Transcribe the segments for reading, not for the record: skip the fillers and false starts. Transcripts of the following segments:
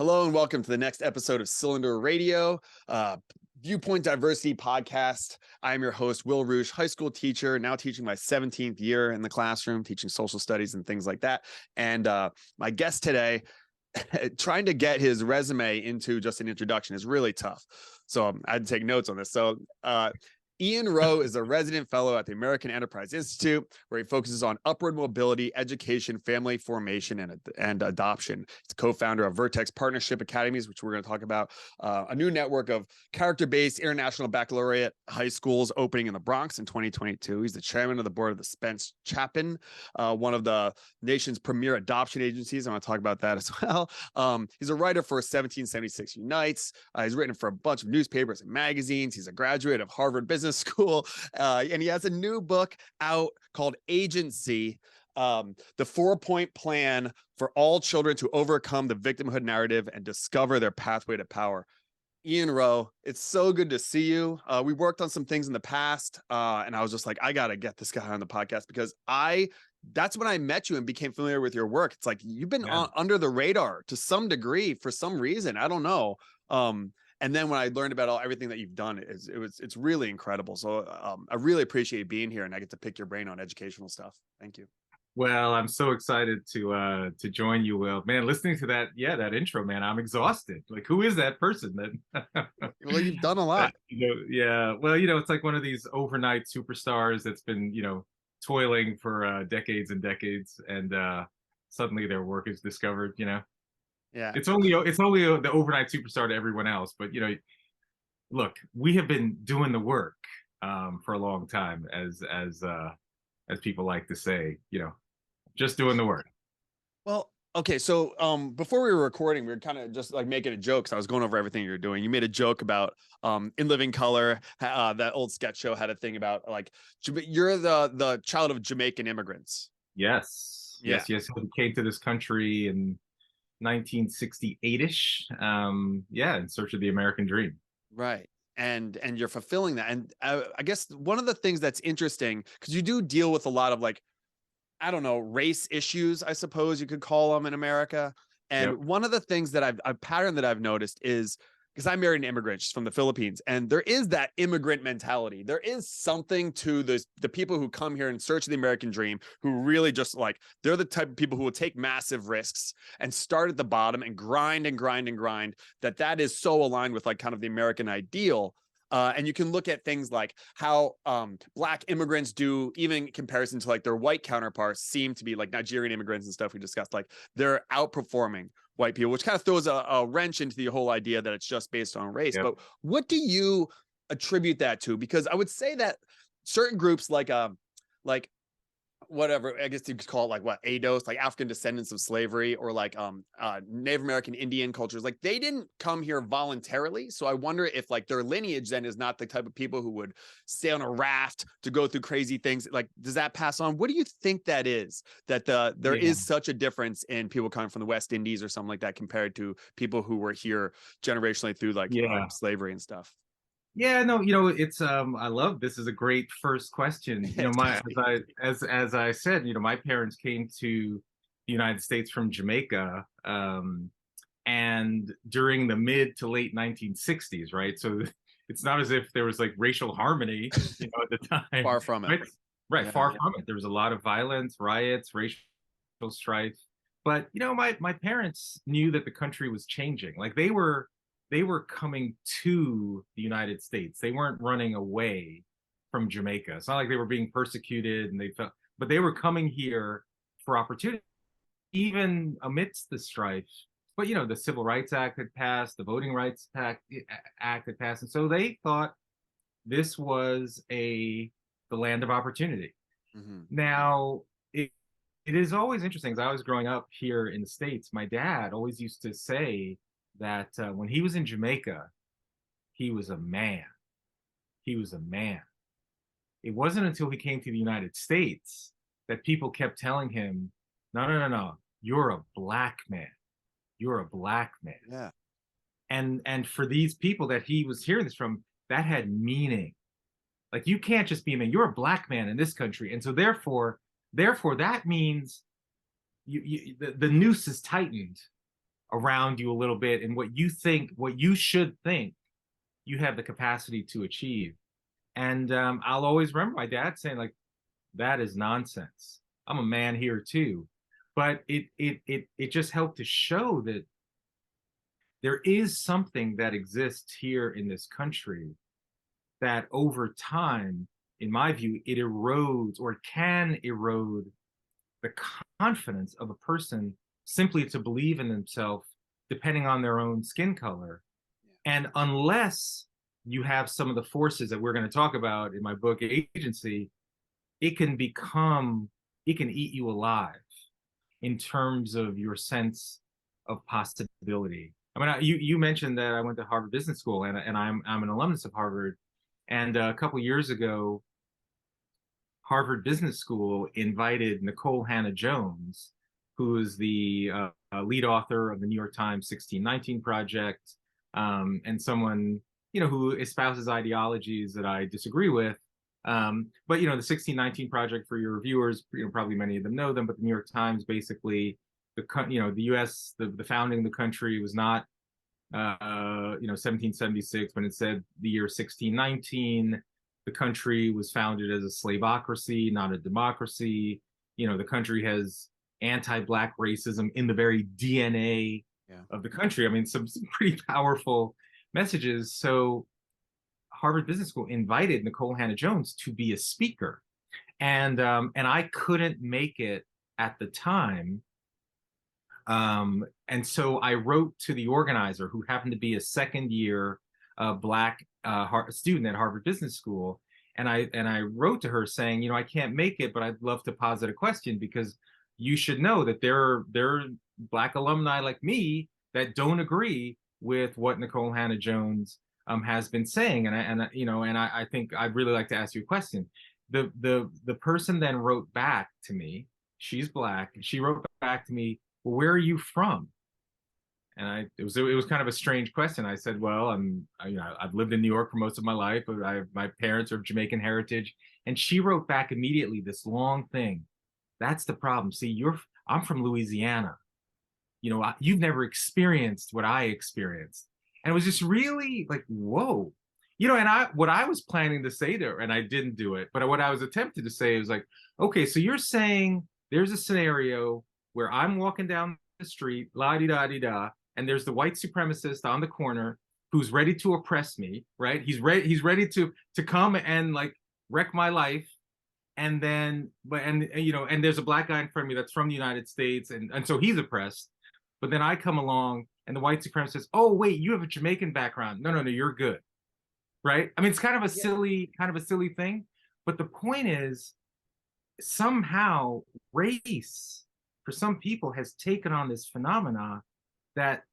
Hello and welcome to the next episode of Cylinder Radio, Viewpoint Diversity Podcast. I am your host, Will Roosh, high school teacher, now teaching my 17th year in the classroom, teaching social studies and things like that. And my guest today, trying to get his resume into just an introduction is really tough. So I had to take notes on this. So Ian Rowe is a resident fellow at the American Enterprise Institute, where he focuses on upward mobility, education, family formation, and adoption. He's co-founder of Vertex Partnership Academies, which we're going to talk about, a new network of character-based international baccalaureate high schools opening in the Bronx in 2022. He's the chairman of the board of the Spence Chapin, one of the nation's premier adoption agencies. I want to talk about that as well. He's a writer for 1776 Unites. He's written for a bunch of newspapers and magazines. He's a graduate of Harvard Business School, and he has a new book out called Agency, the 4-point plan for all children to overcome the victimhood narrative and discover their pathway to power. Ian Rowe, it's so good to see you. We worked on some things in the past, and I was just like, I got to get this guy on the podcast because that's when I met you and became familiar with your work. It's like you've been under the radar to some degree for some reason. I don't know. And then when I learned about everything that you've done, it's really incredible. So I really appreciate you being here, and I get to pick your brain on educational stuff. Thank you. Well, I'm so excited to join you, Will. Man, listening to that intro, man, I'm exhausted. Like, who is that person? Well, you've done a lot. Well, it's like one of these overnight superstars that's been, toiling for decades and decades, and suddenly their work is discovered. Yeah, it's only the overnight superstar to everyone else, but look, we have been doing the work for a long time, as people like to say, just doing the work. Well, okay, so before we were recording, we were kind of just like making a joke. So I was going over everything you were doing. You made a joke about In Living Color, that old sketch show had a thing about like you're the child of Jamaican immigrants. Yes. He came to this country in 1968-ish, in search of the American dream. Right. And you're fulfilling that. And I guess one of the things that's interesting, because you do deal with a lot of like, I don't know, race issues, I suppose you could call them in America. And one of the things that a pattern that I've noticed is, because I married an immigrant, she's from the Philippines, and there is that immigrant mentality. There is something to the people who come here in search of the American dream, who really just like, they're the type of people who will take massive risks and start at the bottom and grind and grind and grind, that is so aligned with like kind of the American ideal. And you can look at things like how Black immigrants do, even in comparison to like their white counterparts, seem to be like Nigerian immigrants and stuff we discussed, like they're outperforming white people, which kind of throws a wrench into the whole idea that it's just based on race. But what do you attribute that to? Because I would say that certain groups like whatever, I guess you could call it like what, ADOS, like African descendants of slavery, or like Native American Indian cultures, like they didn't come here voluntarily. So I wonder if like their lineage then is not the type of people who would stay on a raft to go through crazy things. Like, does that pass on? What do you think that is, that there is such a difference in people coming from the West Indies or something like that compared to people who were here generationally through like slavery and stuff? Yeah, no, it's I love this is a great first question. As I said, my parents came to the United States from Jamaica, and during the mid to late 1960s, right? So it's not as if there was like racial harmony, at the time. Far from it. Right, far from it. There was a lot of violence, riots, racial strife. But my parents knew that the country was changing. Like they were coming to the United States. They weren't running away from Jamaica. It's not like they were being persecuted and but they were coming here for opportunity, even amidst the strife. But the Civil Rights Act had passed, the Voting Rights Act had passed, and so they thought this was the land of opportunity. Mm-hmm. Now, it is always interesting. As I was growing up here in the States, my dad always used to say that when he was in Jamaica, he was a man. He was a man. It wasn't until he came to the United States that people kept telling him, no, you're a black man. You're a black man. Yeah. And for these people that he was hearing this from, that had meaning. Like, you can't just be a man. You're a black man in this country. And so therefore that means the noose is tightened around you a little bit, and what you should think you have the capacity to achieve. And I'll always remember my dad saying, like, that is nonsense. I'm a man here too. But it just helped to show that there is something that exists here in this country that over time, in my view, it erodes or can erode the confidence of a person simply to believe in themselves, depending on their own skin color. And unless you have some of the forces that we're going to talk about in my book, Agency, it can eat you alive in terms of your sense of possibility. I mean, you mentioned that I went to Harvard Business School, and I'm an alumnus of Harvard. And a couple years ago, Harvard Business School invited Nicole Hannah-Jones, who is the lead author of the New York Times 1619 Project, and someone, who espouses ideologies that I disagree with. But the 1619 Project, for your viewers, probably many of them know them, but the New York Times, basically, the U.S., the founding of the country was not 1776, but it said the year 1619. The country was founded as a slaveocracy, not a democracy. The country has anti-Black racism in the very DNA of the country. I mean, some pretty powerful messages. So Harvard Business School invited Nicole Hannah-Jones to be a speaker, and I couldn't make it at the time. And so I wrote to the organizer, who happened to be a second-year Black student at Harvard Business School, and I wrote to her saying, I can't make it, but I'd love to posit a question, because you should know that there are Black alumni like me that don't agree with what Nicole Hannah-Jones has been saying, and I think I'd really like to ask you a question. The person then wrote back to me. She's Black. She wrote back to me, well, where are you from? And it was kind of a strange question. I said, well, I've lived in New York for most of my life, but my parents are of Jamaican heritage. And she wrote back immediately this long thing. That's the problem. See, I'm from Louisiana. You've never experienced what I experienced. And it was just really like, whoa. And what I was planning to say there, and I didn't do it, but what I was attempted to say was like, okay, so you're saying there's a scenario where I'm walking down the street, la-di-da-di-da, and there's the white supremacist on the corner who's ready to oppress me, right? He's ready to come and like wreck my life. And then, and there's a Black guy in front of me that's from the United States, and so he's oppressed. But then I come along, and the white supremacist says, oh, wait, you have a Jamaican background. No, you're good, right? I mean, it's kind of a silly thing. But the point is, somehow race, for some people, has taken on this phenomena that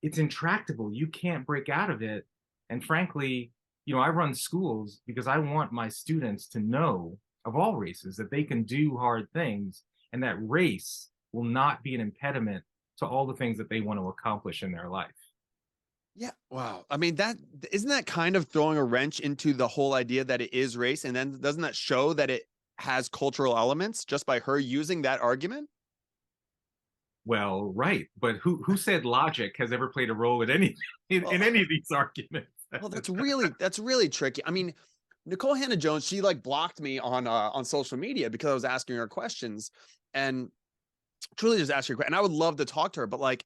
it's intractable. You can't break out of it. And frankly, I run schools because I want my students to know, of all races, that they can do hard things, and that race will not be an impediment to all the things that they want to accomplish in their life. Yeah. Wow. I mean, isn't that kind of throwing a wrench into the whole idea that it is race? And then doesn't that show that it has cultural elements just by her using that argument? Well, right. But who said logic has ever played a role in any of these arguments? Well, that's really tricky. I mean, Nicole Hannah-Jones, she like blocked me on social media because I was asking her questions, and truly just asking her. And I would love to talk to her, but like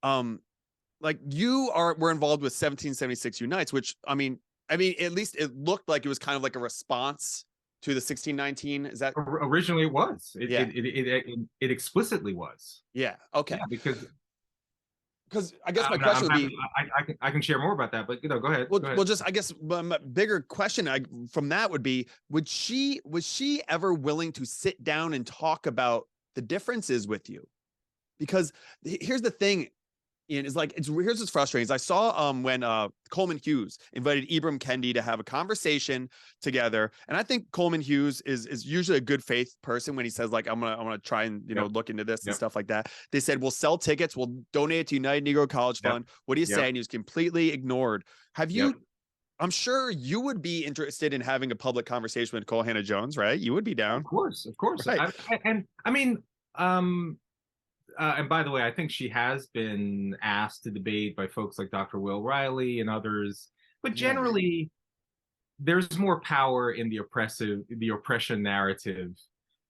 we're involved with 1776 Unites, which I mean, at least it looked like it was kind of like a response to the 1619. Is that originally it was? It explicitly was. Yeah. Okay. Yeah, because I guess my question would be, I can share more about that, but go ahead. Well, just I guess my bigger question from that would be, was she ever willing to sit down and talk about the differences with you? Because here's the thing, Ian, is like, here's what's frustrating is I saw when Coleman Hughes invited Ibram Kendi to have a conversation together, and I think Coleman Hughes is usually a good faith person when he says like, I'm gonna try and look into this and stuff like that. They said, we'll sell tickets, we'll donate it to United Negro College Fund. What do you say? And he was completely ignored. Have you? I'm sure you would be interested in having a public conversation with Nicole Hannah-Jones, right? You would be down. Of course. Right. I mean, and by the way, I think she has been asked to debate by folks like Dr. Will Riley and others. But Yeah. generally, there's more power in the oppression narrative,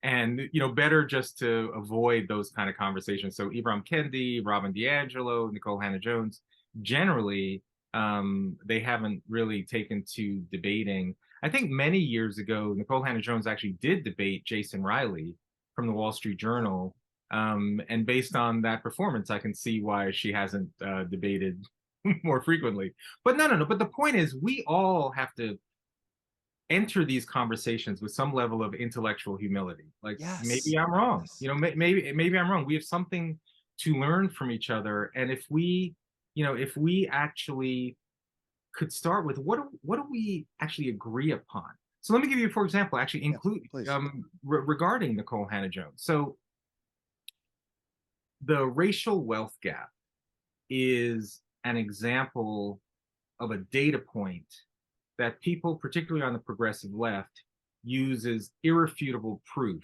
and better just to avoid those kind of conversations. So Ibram Kendi, Robin DiAngelo, Nicole Hannah-Jones, generally, they haven't really taken to debating. I think many years ago, Nicole Hannah-Jones actually did debate Jason Riley from the Wall Street Journal. And based on that performance, I can see why she hasn't debated more frequently. But no. But the point is, we all have to enter these conversations with some level of intellectual humility. Like, Yes. maybe I'm wrong. Yes. Maybe I'm wrong. We have something to learn from each other. And if we actually could start with what do we actually agree upon? So let me give you, for example, actually include regarding Nicole Hannah-Jones. So the racial wealth gap is an example of a data point that people, particularly on the progressive left, use as irrefutable proof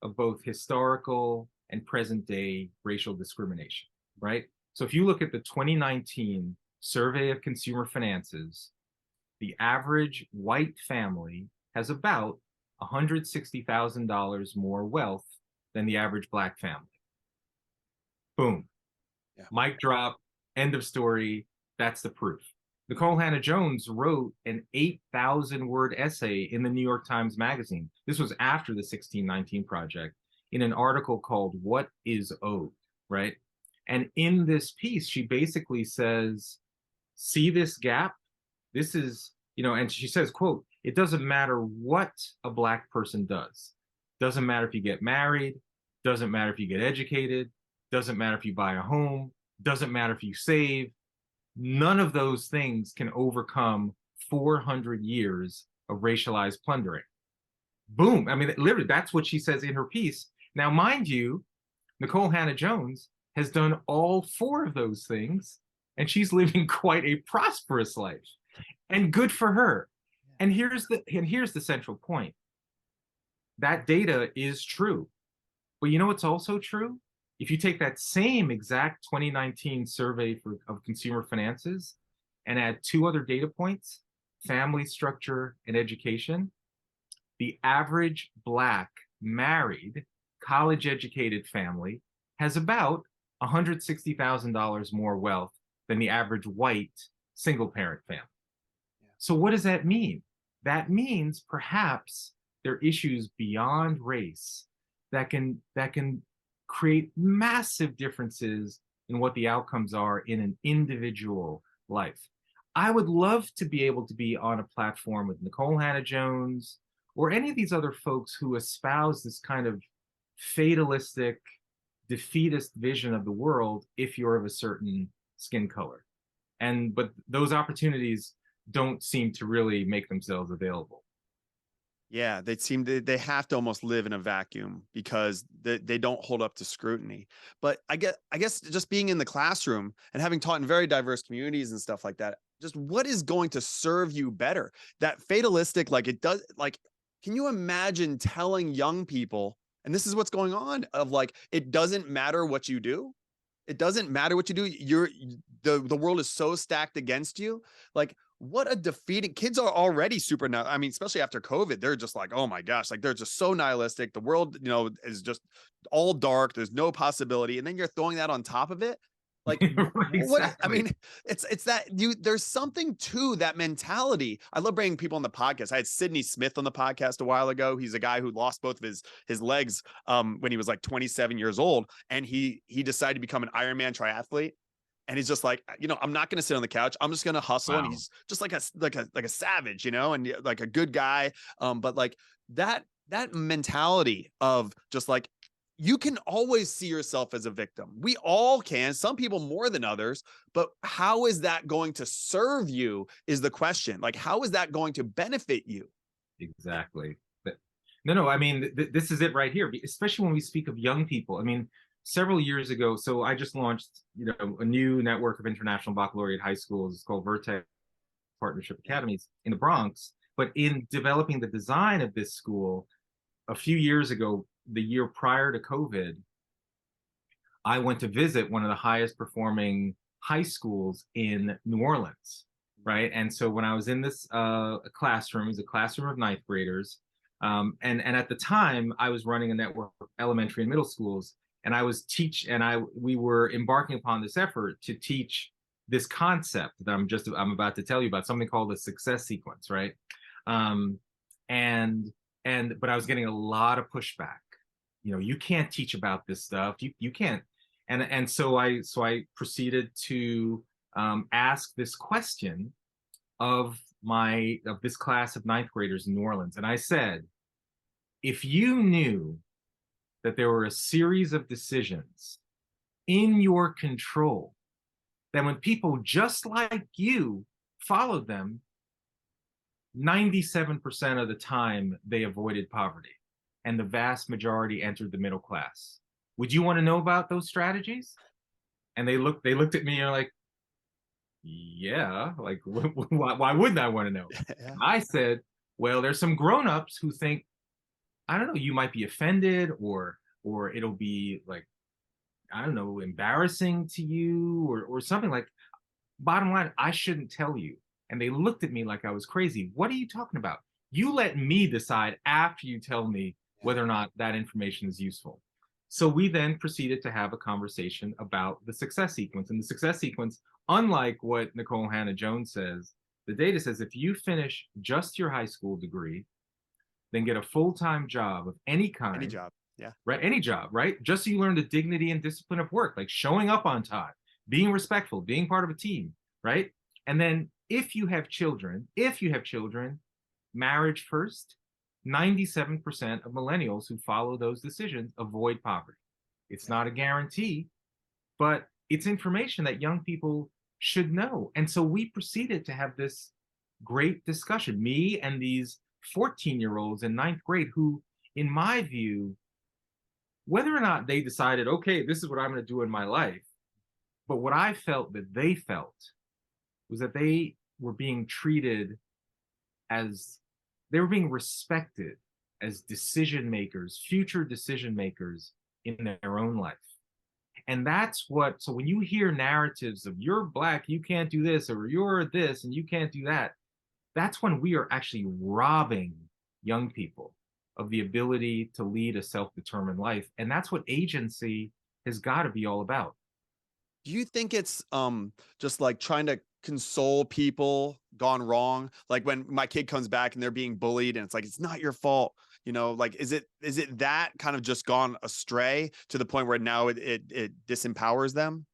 of both historical and present day racial discrimination, right? So if you look at the 2019 Survey of Consumer Finances, the average white family has about $160,000 more wealth than the average black family. Boom. Yeah. Mic drop, end of story. That's the proof. Nicole Hannah-Jones wrote an 8,000-word essay in the New York Times Magazine. This was after the 1619 Project, in an article called What is Owed, right? And in this piece, she basically says, see this gap? This is, and she says, quote, it doesn't matter what a black person does. Doesn't matter if you get married, doesn't matter if you get educated, doesn't matter if you buy a home, doesn't matter if you save. None of those things can overcome 400 years of racialized plundering. Boom. I mean, literally, that's what she says in her piece. Now, mind you, Nicole Hannah-Jones has done all 4 of those things, and she's living quite a prosperous life. And good for her. And here's the central point. That data is true. But you know what's also true? If you take that same exact 2019 survey of consumer finances and add 2 other data points, family structure and education, the average black married college-educated family has about $160,000 more wealth than the average white single-parent family. Yeah. So what does that mean? That means perhaps there are issues beyond race that can create massive differences in what the outcomes are in an individual life. I would love to be able to be on a platform with Nicole Hannah-Jones or any of these other folks who espouse this kind of fatalistic, defeatist vision of the world if you're of a certain skin color. But those opportunities don't seem to really make themselves available. Yeah, they have to almost live in a vacuum because they don't hold up to scrutiny. But I guess just being in the classroom and having taught in very diverse communities and stuff like that, just what is going to serve you better? That fatalistic, can you imagine telling young people, and this is what's going on, of like, it doesn't matter what you do. It doesn't matter what you do. The world is so stacked against you. Like, what a defeating, kids are already super, I mean, especially after COVID, they're just like, oh my gosh, like they're just so nihilistic. The world, is just all dark. There's no possibility. And then you're throwing that on top of it. Like, exactly. What, I mean, it's that there's something to that mentality. I love bringing people on the podcast. I had Sidney Smith on the podcast a while ago. He's a guy who lost both of his legs when he was like 27 years old. And he decided to become an Ironman triathlete. And he's just like, I'm not going to sit on the couch. I'm just going to hustle. Wow. And he's just like a savage, and like a good guy. But like that mentality of just like, you can always see yourself as a victim. We all can, some people more than others, but how is that going to serve you is the question. Like, how is that going to benefit you? Exactly. No, I mean, this is it right here, especially when we speak of young people. I mean, several years ago, so I just launched, a new network of international baccalaureate high schools. It's called Vertex Partnership Academies in the Bronx. But in developing the design of this school, a few years ago, the year prior to COVID, I went to visit one of the highest performing high schools in New Orleans, right? And so when I was in this classroom, it was a classroom of ninth graders, and at the time I was running a network of elementary and middle schools, and we were embarking upon this effort to teach this concept that I'm about to tell you about, something called the success sequence, right? Um, and but I was getting a lot of pushback. You can't teach about this stuff. You can't. And so I proceeded to ask this question of this class of ninth graders in New Orleans, and I said, if you knew that there were a series of decisions in your control, that when people just like you followed them, 97% of the time they avoided poverty, and the vast majority entered the middle class. Would you want to know about those strategies? And they looked at me and are like, yeah, like why wouldn't I want to know? Yeah. I said, well, there's some grown-ups who think, I don't know, you might be offended, or it'll be like, I don't know, embarrassing to you, or something. Like, bottom line, I shouldn't tell you. And they looked at me like I was crazy. What are you talking about? You let me decide after you tell me whether or not that information is useful. So we then proceeded to have a conversation about the success sequence. And the success sequence, unlike what Nicole Hannah-Jones says, the data says if you finish just your high school degree, then get a full-time job of any kind. Any job. Yeah. Right. Any job, right? Just so you learn the dignity and discipline of work, like showing up on time, being respectful, being part of a team, right? And then if you have children, marriage first. 97% of millennials who follow those decisions avoid poverty. It's not a guarantee, but it's information that young people should know. And so we proceeded to have this great discussion, me and these 14-year-olds in ninth grade who, in my view, whether or not they decided, okay, this is what I'm going to do in my life, but what I felt that they felt was that they were being treated as, they were being respected as decision makers, future decision makers in their own life. And that's what, so when you hear narratives of you're Black, you can't do this, or you're this and you can't do that, that's when we are actually robbing young people of the ability to lead a self-determined life. And that's what agency has got to be all about. Do you think it's just like trying to console people gone wrong? Like when my kid comes back and they're being bullied and it's like, it's not your fault. Like, is it that kind of just gone astray to the point where now it disempowers them?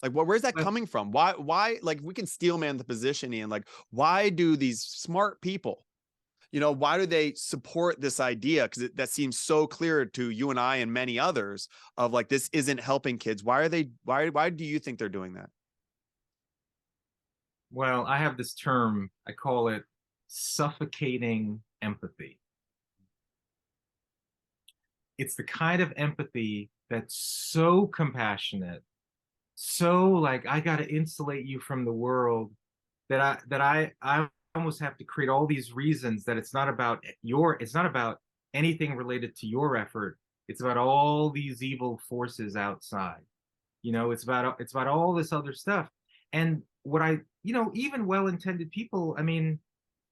Like, where's that coming from? Why, like, we can steel man the position, Ian, like, why do these smart people, why do they support this idea? Because that seems so clear to you and I and many others of like, this isn't helping kids. Why do you think they're doing that? Well, I have this term, I call it suffocating empathy. It's the kind of empathy that's so compassionate, so like, I got to insulate you from the world, that I almost have to create all these reasons that it's not about anything related to your effort. It's about all these evil forces outside. It's about all this other stuff. And what even well-intended people, I mean,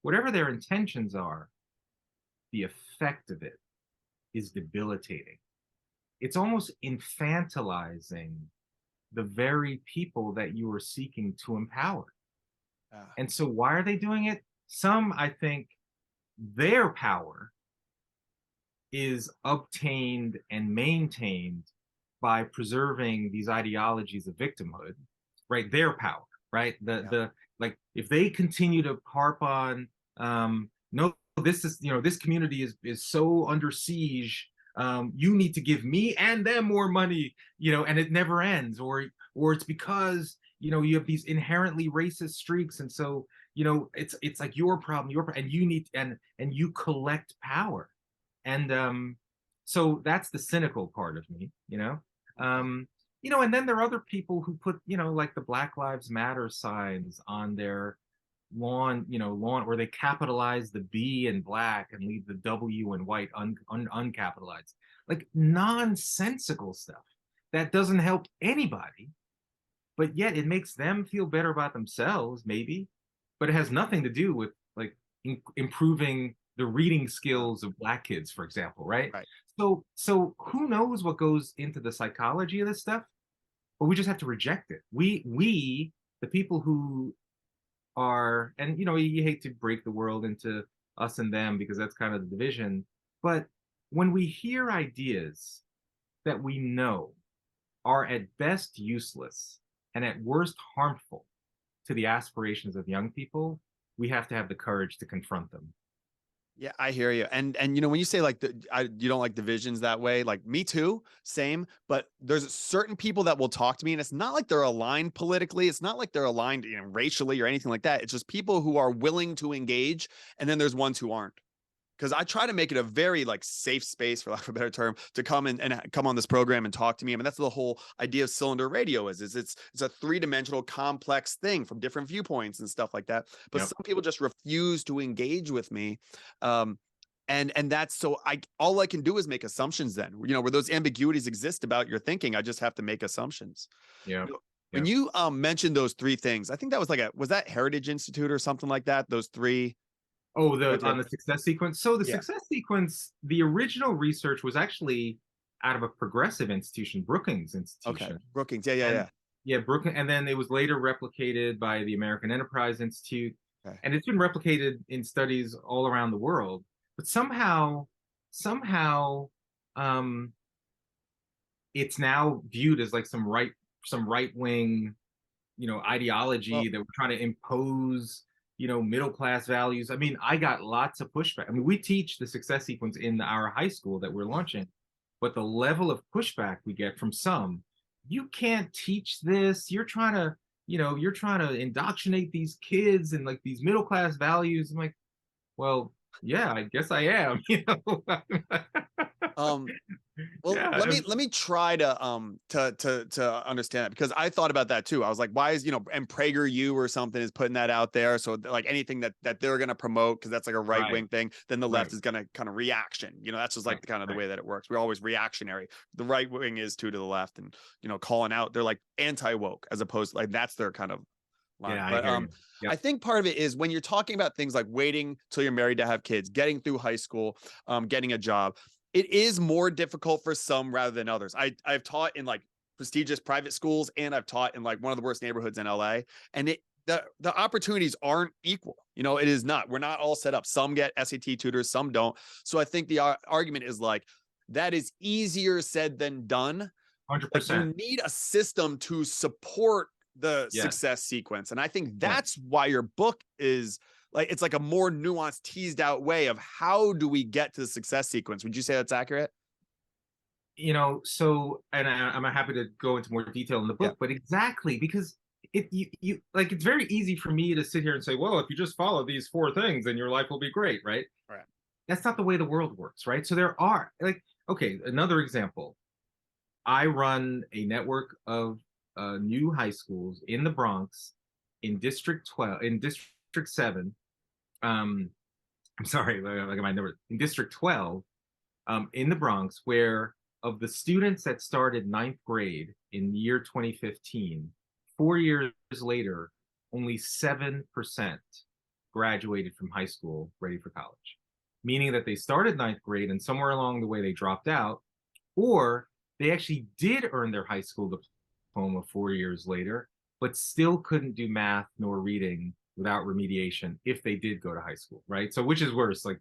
whatever their intentions are, the effect of it is debilitating. It's almost infantilizing the very people that you are seeking to empower. And so why are they doing it? Some, I think, their power is obtained and maintained by preserving these ideologies of victimhood, right? Their power, right? The like, if they continue to harp on, no, this is, this community is so under siege, you need to give me and them more money, and it never ends, or it's because you have these inherently racist streaks, and so it's like your problem, and you need, and you collect power. And so that's the cynical part of me, and then there are other people who put, like the Black Lives Matter signs on their lawn, where they capitalize the B in black and leave the W in white uncapitalized, like nonsensical stuff. that doesn't help anybody, but yet it makes them feel better about themselves, maybe, but it has nothing to do with like improving the reading skills of Black kids, for example, right? Right. So who knows what goes into the psychology of this stuff? But we just have to reject it. We, the people who are, and you hate to break the world into us and them because that's kind of the division. But when we hear ideas that we know are at best useless and at worst harmful to the aspirations of young people, we have to have the courage to confront them. Yeah, I hear you. And when you say like you don't like divisions that way, like me too, same, but there's certain people that will talk to me and it's not like they're aligned politically. It's not like they're aligned, racially or anything like that. It's just people who are willing to engage. And then there's ones who aren't. Because I try to make it a very like safe space, for lack of a better term, to come and come on this program and talk to me. I mean, that's the whole idea of Cylinder Radio is it's a three-dimensional complex thing from different viewpoints and stuff like that. But some people just refuse to engage with me. And that's so all I can do is make assumptions then, where those ambiguities exist about your thinking. I just have to make assumptions. Yeah. When you mentioned those three things, I think that was was that Heritage Institute or something like that? Those three. Oh, on the success sequence. So the Yeah. success sequence, the original research was actually out of a progressive institution, Brookings Institution. Okay. Brookings. Yeah. Yeah, Brookings, and then it was later replicated by the American Enterprise Institute, and it's been replicated in studies all around the world. But somehow, it's now viewed as like some right wing, ideology that we're trying to impose. Middle class values. I mean, I got lots of pushback. I mean, we teach the success sequence in our high school that we're launching, but the level of pushback we get from some, you can't teach this. You're trying to, indoctrinate these kids and like these middle class values. I'm like, well, yeah, I guess I am. Well, let me try to understand it, because I thought about that too. I was like, why is and PragerU or something is putting that out there, so like anything that they're going to promote, because that's like a right wing thing, then the left is going to kind of reaction. That's just like the way that it works. We're always reactionary. The right wing is to the left, and calling out, they're like anti woke, as opposed to like that's their kind of line. Yeah, I think part of it is when you're talking about things like waiting till you're married to have kids, getting through high school, getting a job. It is more difficult for some rather than others. I've taught in like prestigious private schools, and I've taught in like one of the worst neighborhoods in LA. And the opportunities aren't equal. It is not. We're not all set up. Some get SAT tutors, some don't. So I think the argument is like, that is easier said than done. 100%. You need a system to support the success sequence. And I think that's why your book is like, it's like a more nuanced, teased out way of how do we get to the success sequence. Would you say that's accurate? So, and I'm happy to go into more detail in the book, but exactly, because it's very easy for me to sit here and say, well, if you just follow these 4 things, then your life will be great, right? Right. That's not the way the world works, right? So there are another example. I run a network of new high schools in the Bronx, in District 7. I'm sorry, like my number, in District 12, in the Bronx, where of the students that started 9th grade in the year 2015, 4 years later, only 7% graduated from high school ready for college. Meaning that they started 9th grade and somewhere along the way they dropped out, or they actually did earn their high school diploma 4 years later, but still couldn't do math nor reading without remediation if they did go to high school, right? So which is worse, like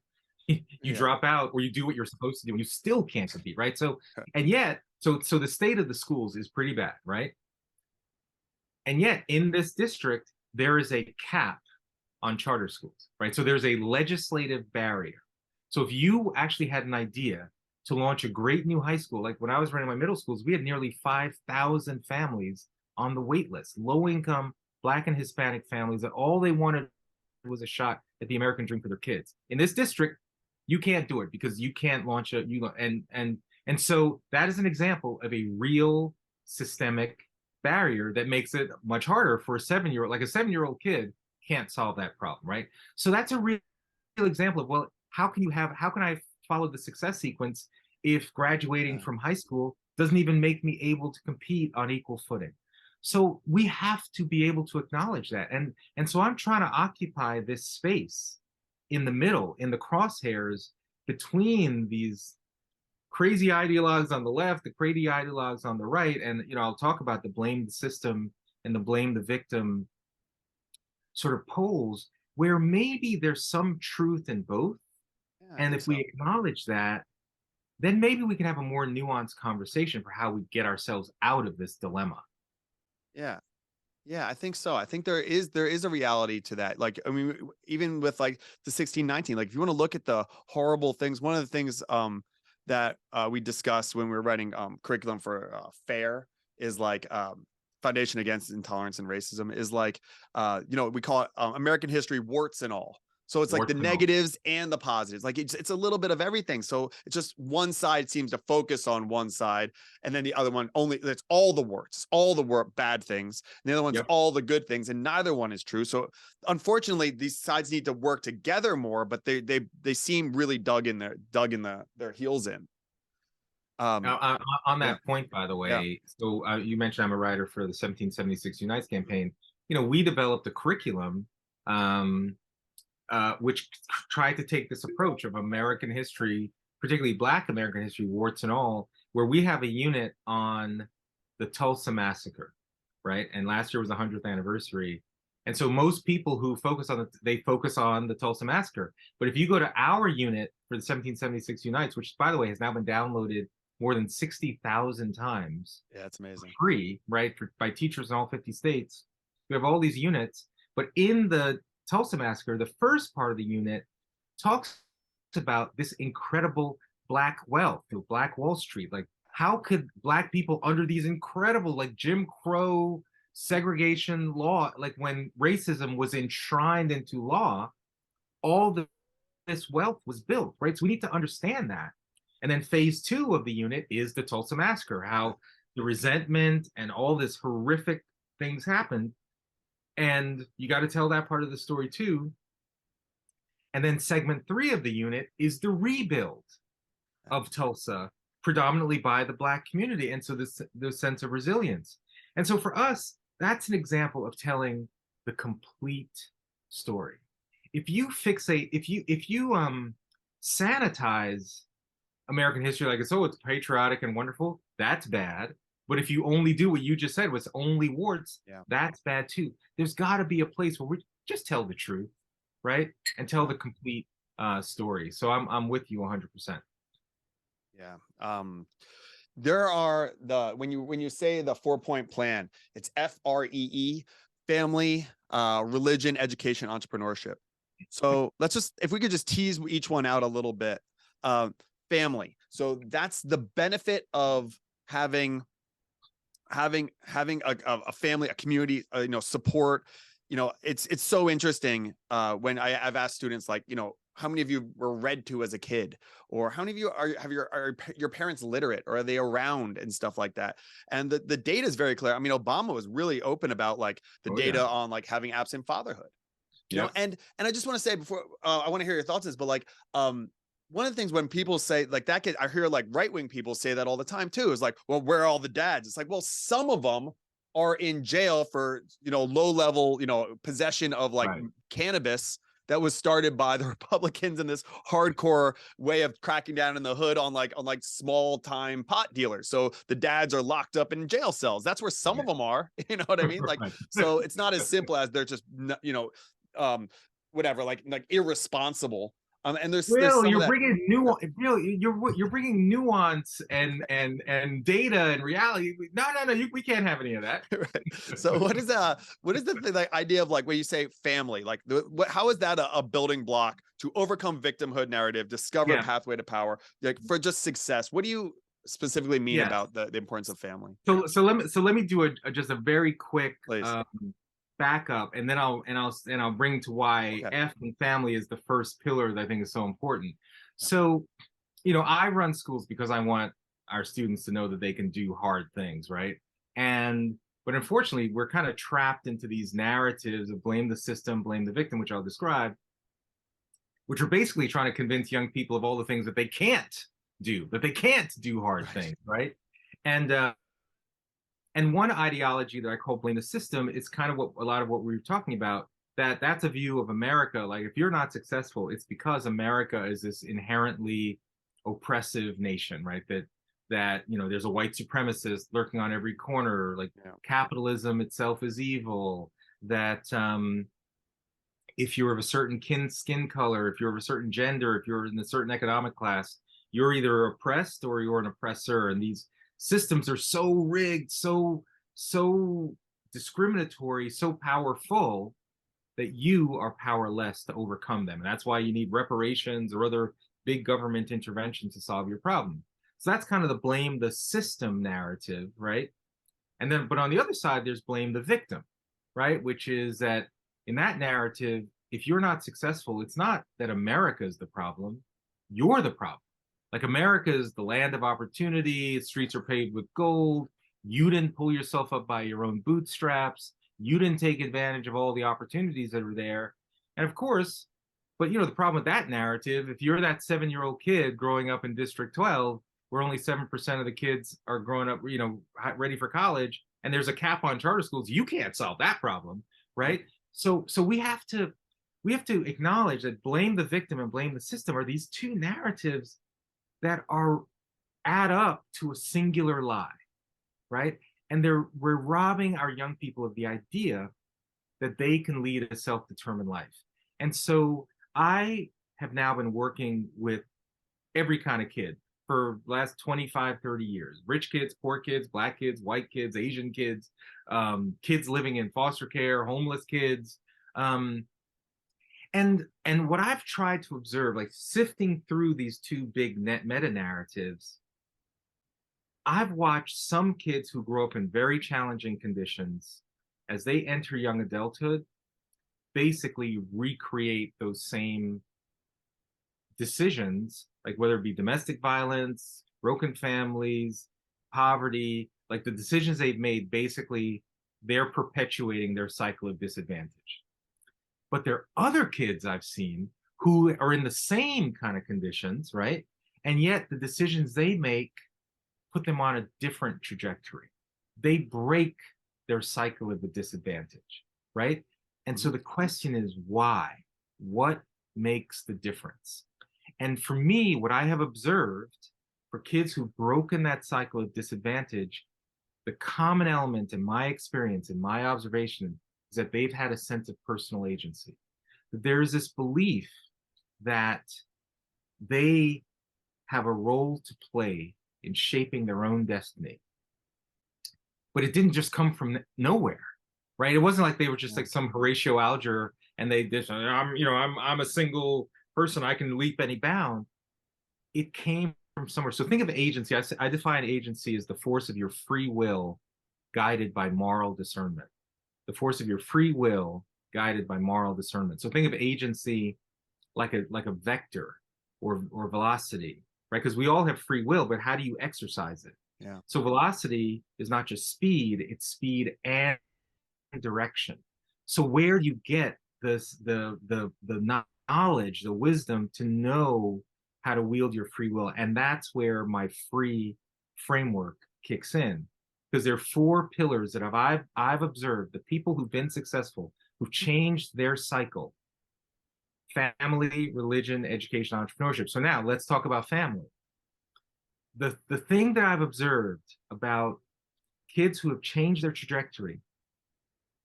you drop out or you do what you're supposed to do and you still can't compete, right? So, and yet, so the state of the schools is pretty bad, right? And yet in this district, there is a cap on charter schools, right? So there's a legislative barrier. So if you actually had an idea to launch a great new high school, like when I was running my middle schools, we had nearly 5,000 families on the wait list, low income Black and Hispanic families, that all they wanted was a shot at the American dream for their kids. In this district, you can't do it because you can't launch and so that is an example of a real systemic barrier that makes it much harder for a 7-year-old. Like a 7-year-old kid can't solve that problem, right? So that's a real example of, how can I follow the success sequence if graduating from high school doesn't even make me able to compete on equal footing. So we have to be able to acknowledge that. And so I'm trying to occupy this space in the middle, in the crosshairs between these crazy ideologues on the left, the crazy ideologues on the right. And, I'll talk about the blame the system and the blame the victim sort of poles, where maybe there's some truth in both. Yeah, And if we acknowledge that, then maybe we can have a more nuanced conversation for how we get ourselves out of this dilemma. Yeah. Yeah, I think so. I think there is a reality to that. Like, I mean, even with like the 1619, like if you want to look at the horrible things, one of the things that we discussed when we were writing curriculum for FAIR is like Foundation Against Intolerance and Racism is like we call it American history warts and all. So it's like the negatives and the positives. Like it's a little bit of everything. So it's just one side seems to focus on one side, and then the other one it's all the warts, all the bad things, and the other one's all the good things, and neither one is true. So unfortunately, these sides need to work together more, but they seem really dug in their heels in. On that point, by the way, so you mentioned I'm a writer for the 1776 Unites campaign. We developed a curriculum which tried to take this approach of American history, particularly Black American history, warts and all, where we have a unit on the Tulsa Massacre, right? And last year was the 100th anniversary. And so most people who focus on they focus on the Tulsa Massacre. But if you go to our unit for the 1776 Unites, which, by the way, has now been downloaded more than 60,000 times. Yeah, it's amazing. Free, right? By teachers in all 50 states. We have all these units. But in the Tulsa Massacre, the first part of the unit talks about this incredible Black wealth, Black Wall Street. Like, how could Black people under these incredible, like Jim Crow segregation law, like when racism was enshrined into law, this wealth was built, right? So we need to understand that. And then phase 2 of the unit is the Tulsa Massacre, how the resentment and all this horrific things happened. And you got to tell that part of the story too. And then segment 3 of the unit is the rebuild of Tulsa, predominantly by the Black community. And so this sense of resilience. And so for us, that's an example of telling the complete story. If you fixate, if you sanitize American history like it's patriotic and wonderful, that's bad. But if you only do what you just said, was only warts, that's bad too. There's got to be a place where we just tell the truth, right? And tell the complete story. So I'm with you 100%. Yeah. There are when you say the 4-point plan, it's F.R.E.E, family, religion, education, entrepreneurship. So if we could just tease each one out a little bit. Family. So that's the benefit of having a family, a community, support. It's so interesting when I've asked students, like, how many of you were read to as a kid, or how many of you are your parents literate, or are they around and stuff like that? And the data is very clear. I mean, Obama was really open about like the data on like having absent fatherhood. And I just want to say before I want to hear your thoughts on this, but like one of the things when people say like that, I hear like right-wing people say that all the time too, is like, well, where are all the dads? It's like, well, some of them are in jail for, low level, possession of like cannabis that was started by the Republicans in this hardcore way of cracking down in the hood on small time pot dealers. So the dads are locked up in jail cells. That's where some of them are, you know what I mean? Like, so it's not as simple as they're just, whatever, like irresponsible. And there's you're bringing nuance. You're bringing nuance and data and reality. No, we can't have any of that. Right. So what is the idea of like when you say family? Like how is that a building block to overcome victimhood narrative, discover a pathway to power, like for just success? What do you specifically mean about the importance of family? So let me do just a very quick back up, and then I'll bring to why F and family is the first pillar that I think is so important. So, I run schools because I want our students to know that they can do hard things, right? But unfortunately, we're kind of trapped into these narratives of blame the system, blame the victim, which I'll describe, which are basically trying to convince young people of all the things that they can't do hard things, right? And one ideology that I call blame the system is kind of what a lot of what we were talking about, that's a view of America. Like, if you're not successful, it's because America is this inherently oppressive nation, right? That there's a white supremacist lurking on every corner. Like, capitalism itself is evil. That if you're of a certain skin color, if you're of a certain gender, if you're in a certain economic class, you're either oppressed or you're an oppressor. And these systems are so rigged, so discriminatory, so powerful that you are powerless to overcome them. And that's why you need reparations or other big government intervention to solve your problem. So that's kind of the blame the system narrative, right? And then, but on the other side, there's blame the victim, right? Which is that in that narrative, if you're not successful, it's not that America is the problem, you're the problem. Like, America is the land of opportunity, streets are paved with gold, you didn't pull yourself up by your own bootstraps, you didn't take advantage of all the opportunities that are there. And of course, but the problem with that narrative, if you're that 7-year-old kid growing up in District 12, where only 7% of the kids are growing up, ready for college, and there's a cap on charter schools, you can't solve that problem, right? So we have to acknowledge that blame the victim and blame the system are these two narratives that add up to a singular lie, right? And we're robbing our young people of the idea that they can lead a self-determined life. And so I have now been working with every kind of kid for the last 25, 30 years. Rich kids, poor kids, black kids, white kids, Asian kids, kids living in foster care, homeless kids. And what I've tried to observe, like sifting through these two big meta narratives, I've watched some kids who grow up in very challenging conditions, as they enter young adulthood, basically recreate those same decisions, like whether it be domestic violence, broken families, poverty, like the decisions they've made, basically they're perpetuating their cycle of disadvantage. But there are other kids I've seen who are in the same kind of conditions, right? And yet the decisions they make put them on a different trajectory. They break their cycle of the disadvantage, right? And so the question is, why? What makes the difference? And for me, what I have observed for kids who've broken that cycle of disadvantage, the common element in my experience, in my observation, is that they've had a sense of personal agency. There's this belief that they have a role to play in shaping their own destiny. But it didn't just come from nowhere, right? It wasn't like they were just like some Horatio Alger and they just, I'm a single person, I can leap any bound. It came from somewhere. So think of agency. I define agency as the force of your free will guided by moral discernment. The force of your free will guided by moral discernment. So think of agency like a vector or velocity, right? Because we all have free will, but how do you exercise it? Yeah. So velocity is not just speed, it's speed and direction. So where do you get the knowledge, the wisdom to know how to wield your free will? And that's where my free framework kicks in. Because there are 4 pillars that I've observed, the people who've been successful, who've changed their cycle: family, religion, education, entrepreneurship. So now let's talk about family. The thing that I've observed about kids who have changed their trajectory,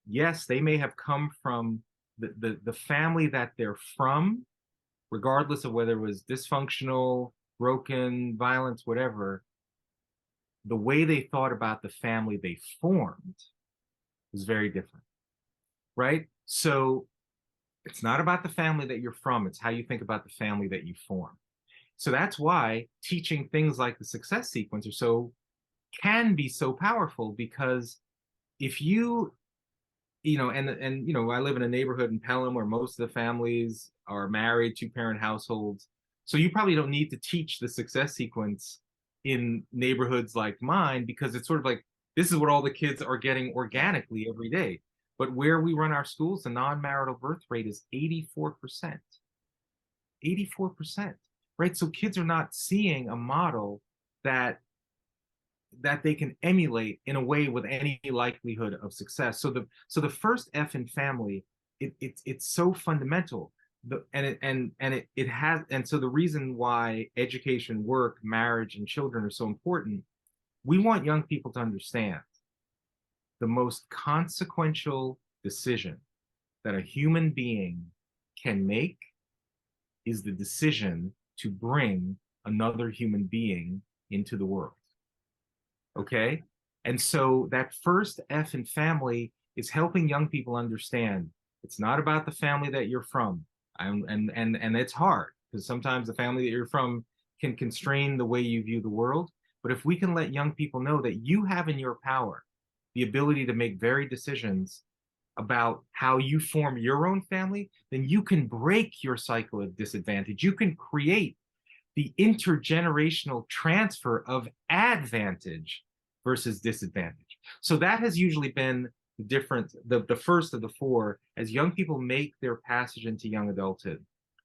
yes, they may have come from the family that they're from, regardless of whether it was dysfunctional, broken, violence, whatever. The way they thought about the family they formed was very different, right? So it's not about the family that you're from, it's how you think about the family that you form. So that's why teaching things like the success sequence can be so powerful, because if I live in a neighborhood in Pelham where most of the families are married, 2-parent households. So you probably don't need to teach the success sequence in neighborhoods like mine, because it's sort of like, this is what all the kids are getting organically every day. But where we run our schools, the non-marital birth rate is 84%. 84%, right? So kids are not seeing a model that that they can emulate in a way with any likelihood of success. So the first F in family, it's so fundamental. So the reason why education, work, marriage, and children are so important, we want young people to understand the most consequential decision that a human being can make is the decision to bring another human being into the world. Okay? And so that first F in family is helping young people understand it's not about the family that you're from. And it's hard because sometimes the family that you're from can constrain the way you view the world. But if we can let young people know that you have in your power the ability to make varied decisions about how you form your own family, then you can break your cycle of disadvantage. You can create the intergenerational transfer of advantage versus disadvantage. So that has usually been the difference, the first of the four, as young people make their passage into young adulthood.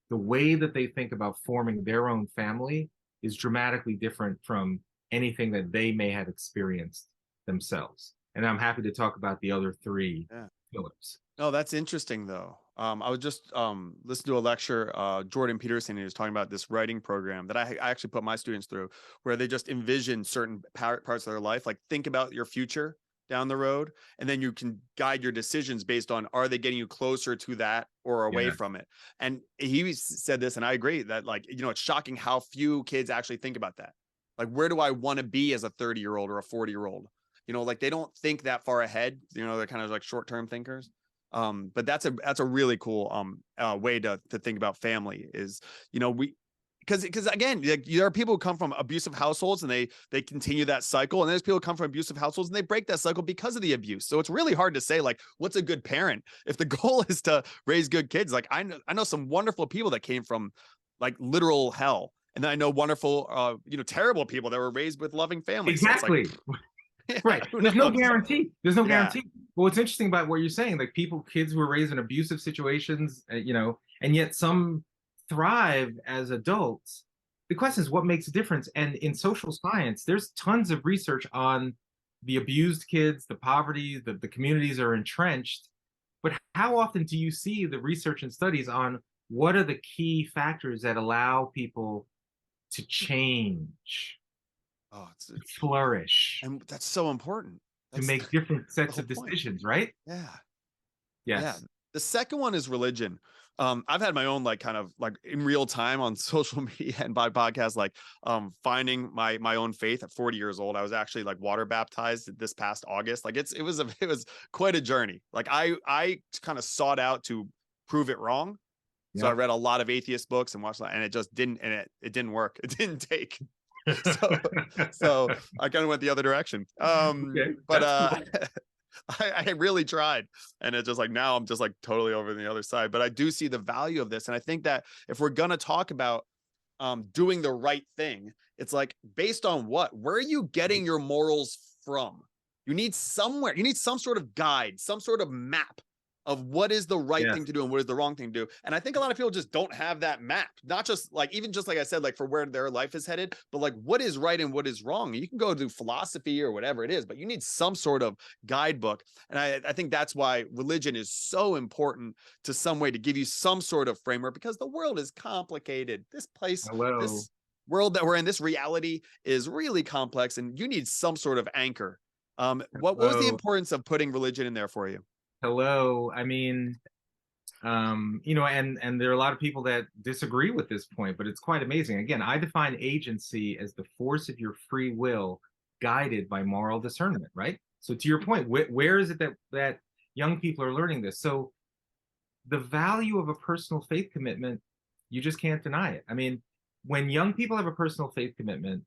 The way that they think about forming their own family is dramatically different from anything that they may have experienced themselves. And I'm happy to talk about the other three pillars. Oh, that's interesting though. I was just listening to a lecture, Jordan Peterson, he was talking about this writing program that I actually put my students through, where they just envision certain parts of their life, like think about your future down the road, and then you can guide your decisions based on, are they getting you closer to that or away from it? And he said this, and I agree that, like, you know, it's shocking how few kids actually think about that. Like, where do I want to be as a 30-year-old or a 40-year-old? You know, like they don't think that far ahead. You know, they're kind of like short-term thinkers. But that's a really cool way to think about family is, you know, because again, like, there are people who come from abusive households and they continue that cycle, and there's people who come from abusive households and they break that cycle because of the abuse. So it's really hard to say, like, what's a good parent if the goal is to raise good kids. Like I know some wonderful people that came from like literal hell, and then I know wonderful you know, terrible people that were raised with loving families. Exactly. So it's like, right. There's no guarantee. There's no guarantee. Well, what's interesting about what you're saying, like kids who were raised in abusive situations, you know, and yet some thrive as adults. The question is, what makes a difference? And in social science, there's tons of research on the abused kids, the poverty, the communities are entrenched. But how often do you see the research and studies on what are the key factors that allow people to change? To flourish, and that's so important. To make different sets of decisions, right? Yeah. Yes. Yeah. The second one is religion. I've had my own, like, kind of like in real time on social media and by podcasts, like finding my own faith at 40 years old. I was actually like water baptized this past August. Like it was quite a journey. Like I kind of sought out to prove it wrong. So I read a lot of atheist books and watched that, and it just didn't, and it didn't work. It didn't take. So I kind of went the other direction. Okay, but I really tried, and it's just like, now I'm just like totally over the other side. But I do see the value of this, and I think that if we're gonna talk about doing the right thing, it's like, based on what? Where are you getting your morals from? You need some sort of guide, some sort of map of what is the right thing to do and what is the wrong thing to do. And I think a lot of people just don't have that map, not just like, even just like I said, like for where their life is headed, but like what is right and what is wrong. You can go do philosophy or whatever it is, but you need some sort of guidebook. And I think that's why religion is so important, to some way to give you some sort of framework, because the world is complicated. This place, this world that we're in, this reality is really complex, and you need some sort of anchor. What was the importance of putting religion in there for you? I mean, you know, and there are a lot of people that disagree with this point, but it's quite amazing. Again, I define agency as the force of your free will guided by moral discernment, right? So to your point, where is it that young people are learning this? So the value of a personal faith commitment, you just can't deny it. I mean, when young people have a personal faith commitment,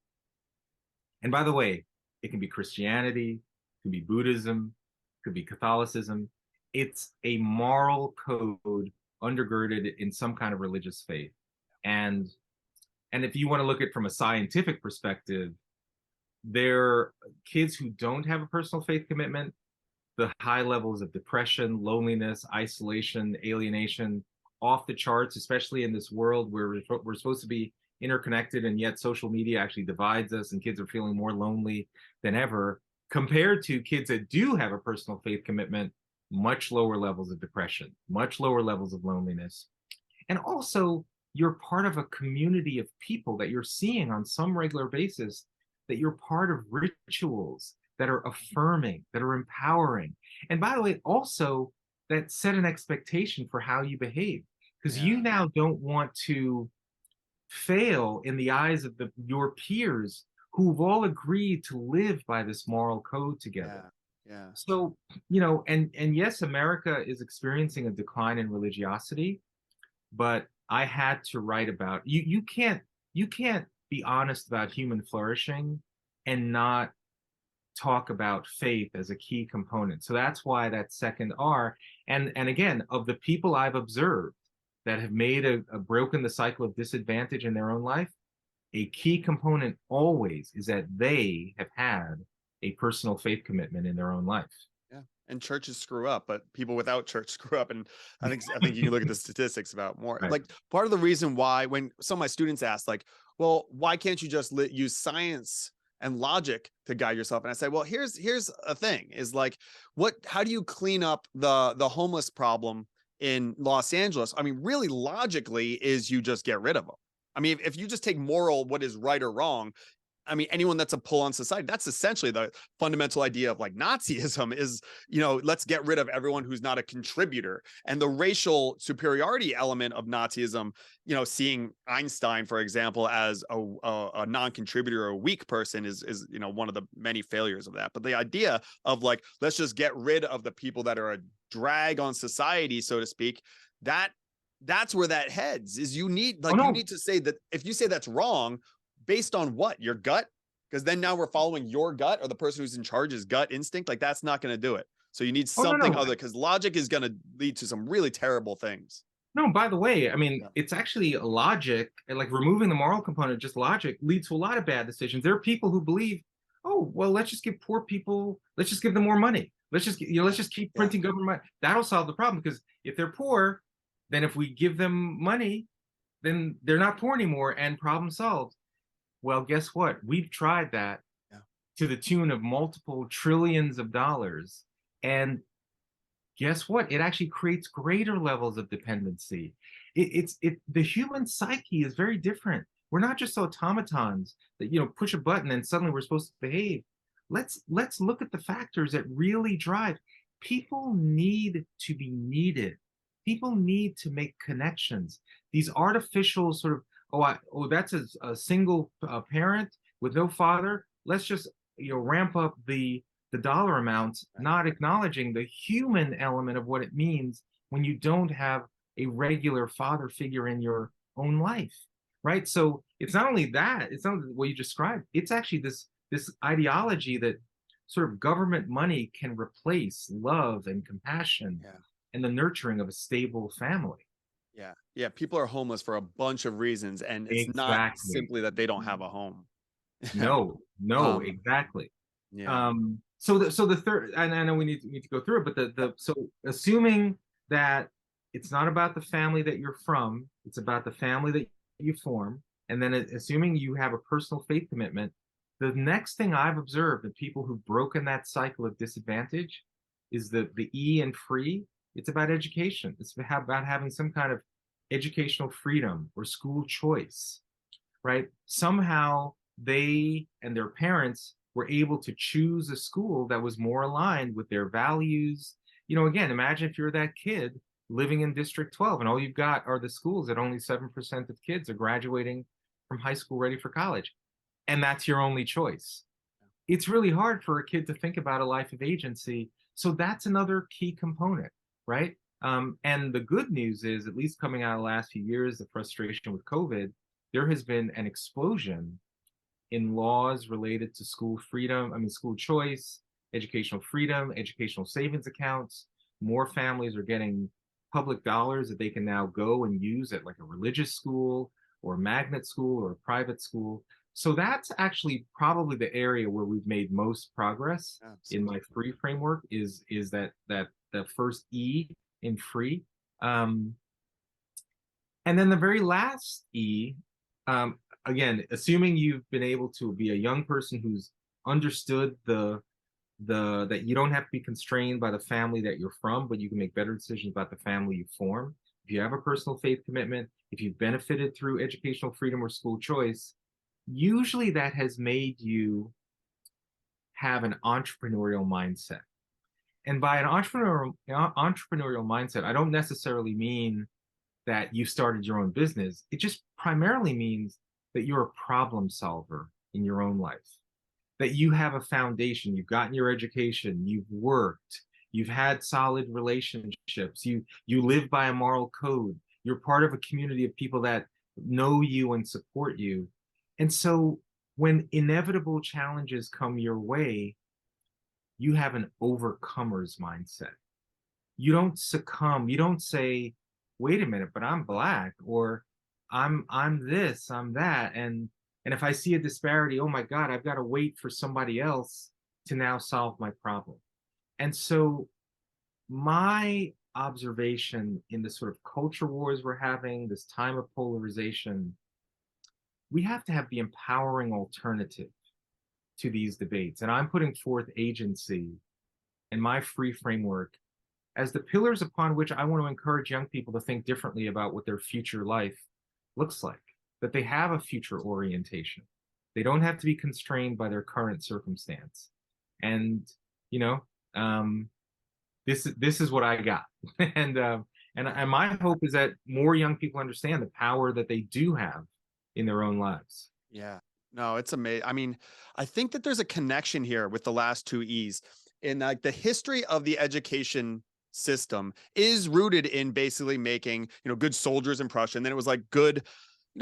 and by the way, it can be Christianity, it can be Buddhism, it could be Catholicism. It's a moral code undergirded in some kind of religious faith. And if you want to look at it from a scientific perspective, there are kids who don't have a personal faith commitment, the high levels of depression, loneliness, isolation, alienation, off the charts, especially in this world where we're supposed to be interconnected, and yet social media actually divides us, and kids are feeling more lonely than ever, compared to kids that do have a personal faith commitment, much lower levels of depression, much lower levels of loneliness. And also, you're part of a community of people that you're seeing on some regular basis, that you're part of rituals that are affirming, that are empowering. And by the way, also that set an expectation for how you behave, because you now don't want to fail in the eyes of your peers who've all agreed to live by this moral code together. Yeah. So, and yes, America is experiencing a decline in religiosity, but I had to write about you can't be honest about human flourishing and not talk about faith as a key component. So that's why that second R. And again, of the people I've observed that have made a broken the cycle of disadvantage in their own life, a key component always is that they have had a personal faith commitment in their own life. Yeah. And churches screw up, but people without church screw up. And I think you can look at the statistics about more. Right. Like, part of the reason why, when some of my students ask, like, well, why can't you just use science and logic to guide yourself? And I say, well, here's a thing, is like, how do you clean up the homeless problem in Los Angeles? I mean, really logically is you just get rid of them. I mean, if you just take moral, what is right or wrong, I mean, anyone that's a pull on society, that's essentially the fundamental idea of like Nazism is, let's get rid of everyone who's not a contributor. And the racial superiority element of Nazism, seeing Einstein, for example, as a non-contributor or a weak person is one of the many failures of that. But the idea of like, let's just get rid of the people that are a drag on society, so to speak, that's where that heads, is you need to say that. If you say that's wrong, based on what? Your gut? Because then now we're following your gut, or the person who's in charge's gut instinct. Like, that's not going to do it. So you need something other, because logic is going to lead to some really terrible things. No, by the way, I mean, it's actually logic, and like removing the moral component, just logic, leads to a lot of bad decisions. There are people who believe, oh, well, let's just give poor people, let's just give them more money. Let's just keep printing government money. That'll solve the problem, because if they're poor, then if we give them money, then they're not poor anymore, and problem solved. Well, guess what? We've tried that to the tune of multiple trillions of dollars. And guess what? It actually creates greater levels of dependency. The human psyche is very different. We're not just automatons that, push a button and suddenly we're supposed to behave. Let's look at the factors that really drive. People need to be needed. People need to make connections. These artificial sort of, that's a single parent with no father. Let's just ramp up the dollar amounts, not acknowledging the human element of what it means when you don't have a regular father figure in your own life, right? So it's not only that, it's not what you described. It's actually this ideology that sort of government money can replace love and compassion and the nurturing of a stable family. Yeah. People are homeless for a bunch of reasons, and it's not simply that they don't have a home. No, exactly. Yeah. So the third, and I know we need to go through it, but so assuming that it's not about the family that you're from, it's about the family that you form, and then assuming you have a personal faith commitment, the next thing I've observed in people who've broken that cycle of disadvantage is the E in free. It's about education. It's about having some kind of educational freedom or school choice, right? Somehow they and their parents were able to choose a school that was more aligned with their values. Again, imagine if you're that kid living in District 12 and all you've got are the schools that only 7% of kids are graduating from high school ready for college. And that's your only choice. It's really hard for a kid to think about a life of agency. So that's another key component, right? And the good news is, at least coming out of the last few years, the frustration with COVID, there has been an explosion in laws related to school freedom, school choice, educational freedom, educational savings accounts. More families are getting public dollars that they can now go and use at like a religious school or a magnet school or a private school. So that's actually probably the area where we've made most progress in my FREE framework is that the first E in free. And then the very last E, again, assuming you've been able to be a young person who's understood that you don't have to be constrained by the family that you're from, but you can make better decisions about the family you form. If you have a personal faith commitment, if you've benefited through educational freedom or school choice, usually that has made you have an entrepreneurial mindset. And by an entrepreneurial mindset, I don't necessarily mean that you started your own business. It just primarily means that you're a problem solver in your own life, that you have a foundation, you've gotten your education, you've worked, you've had solid relationships, you live by a moral code, you're part of a community of people that know you and support you. And so when inevitable challenges come your way, you have an overcomer's mindset. You don't succumb. You don't say, wait a minute, but I'm Black, or I'm this, I'm that. And if I see a disparity, oh my God, I've got to wait for somebody else to now solve my problem. And so my observation in the sort of culture wars we're having, this time of polarization, we have to have the empowering alternative to these debates. And I'm putting forth agency and my F.R.E.E. framework as the pillars upon which I want to encourage young people to think differently about what their future life looks like, that they have a future orientation. They don't have to be constrained by their current circumstance. And, you know, this is what I got. And my hope is that more young people understand the power that they do have in their own lives. Yeah, no, it's amazing. I mean, I think that there's a connection here with the last two E's. In like the history of the education system is rooted in basically making, good soldiers in Prussia. And then it was like good,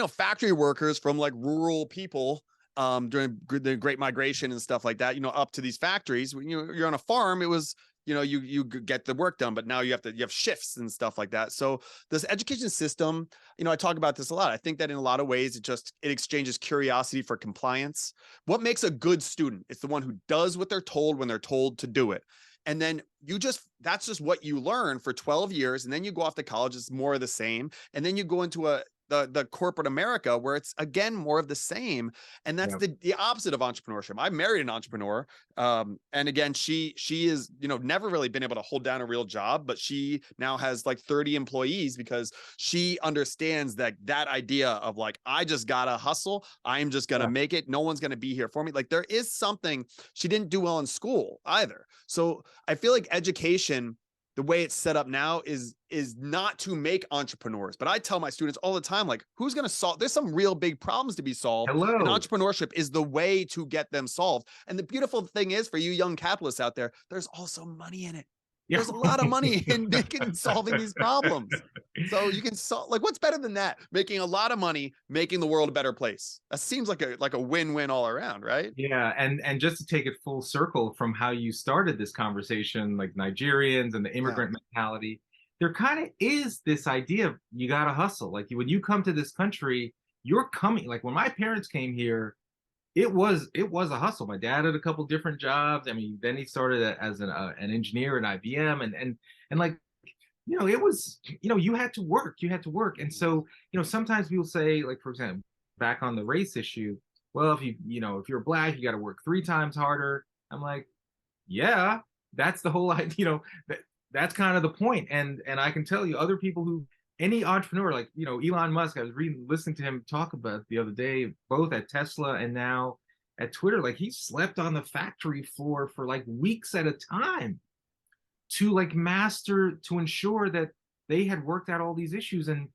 factory workers from like rural people during the Great Migration and stuff like that, up to these factories. When you're on a farm, it was, you get the work done, but now you have shifts and stuff like that. So this education system, I talk about this a lot. I think that in a lot of ways, it exchanges curiosity for compliance. What makes a good student? It's the one who does what they're told when they're told to do it. And then that's just what you learn for 12 years. And then you go off to college, it's more of the same. And then you go into the corporate America where it's again more of the same. And that's the opposite of entrepreneurship. I married an entrepreneur. And again, she is, never really been able to hold down a real job, but she now has like 30 employees because she understands that idea of like, I just gotta hustle. I'm just gonna make it. No one's gonna be here for me. Like there is something. She didn't do well in school either. So I feel like education, the way it's set up now is not to make entrepreneurs. But I tell my students all the time, like, who's going to solve? There's some real big problems to be solved. Hello. And entrepreneurship is the way to get them solved. And the beautiful thing is for you young capitalists out there, there's also money in it. There's a lot of money in solving these problems. So you can solve, like, what's better than that? Making a lot of money, making the world a better place. That seems like a win-win all around, right? Yeah, and just to take it full circle from how you started this conversation, like Nigerians and the immigrant mentality, there kind of is this idea of you got to hustle. Like when you come to this country, you're coming. Like when my parents came here, it was a hustle. My dad had a couple different jobs. I mean, then he started as an engineer at IBM, and like, it was, you had to work. And so, sometimes people say, like, for example, back on the race issue, well, if you're Black, you got to work 3 times harder. I'm like, yeah, that's the whole idea, that's kind of the point. And I can tell you other people who, any entrepreneur, like, Elon Musk, I was listening to him talk about the other day, both at Tesla and now at Twitter, like he slept on the factory floor for like weeks at a time to like to ensure that they had worked out all these issues. And,